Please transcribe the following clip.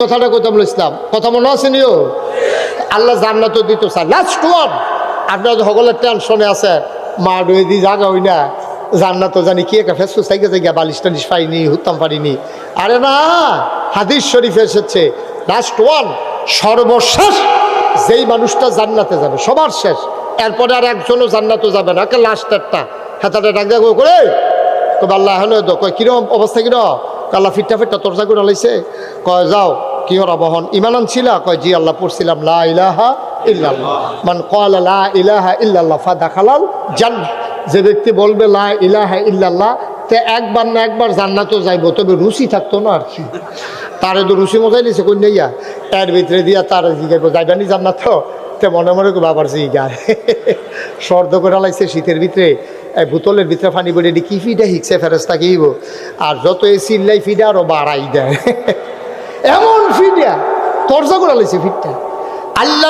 কথাটা কইতাম ইসলাম কথা মনে আছে নিও আল্লাহ জান্নাত দিত স্যার লাস্ট ওয়ান আপনারা সকলের টেনশনে আছে মা ডুয়ে দি জাগা হই না জান্নাত জানি কি একটা ফেসফুস থেকে জায়গা বালিশ টালিশ পাইনি হুত্তাম পারিনি আরে না হাদিস শরীফে এসেছে লাস্ট ওয়ান সর্বশেষ যেই মানুষটা জান্নাতে যাবে সবার শেষ এরপরে আর একজনও জান্নাতে যাবে না লাস্টেরটা হাতাটা ডাক দেখ করে কবে আল্লাহ হলো তো কয় কিরম অবস্থা কিরম আল্লাহ ফিটটা ফিটটা তোরজা করে লাইছে কয় যাও কি ওরা বহন ইমান আনছিলা কয় জি আল্লাহ পড়ছিলাম লা ইলাহা ইল্লাল্লাহ মান ক্বালা লা ইলাহা ইল্লাল্লাহ ফাদাখালাল জান্নাহ যে ব্যক্তি বলবে লা ইলাহা ইল্লাল্লাহ তে একবার না একবার জান্নাতও যাইব তবে রুচি থাকতো না আর কি তারে তো রুচি মজাই নিছে কই নেইয়া এর ভিতরে দিয়া তার জিগাইব যাইবানি জান্নাত তে মনে মনে বাবার জিগার সর্দ করে লাইছে শীতের ভিতরে বোতলের ভিতরে পানি বলে কি ফিডা হিকছে ফেরেস্তা কিব আর যত এই চিল্লাই ফিডা আরো বাড়াই দেয় এমন ফিডা তরজা করে লাইছে ফিডটা আল্লাহ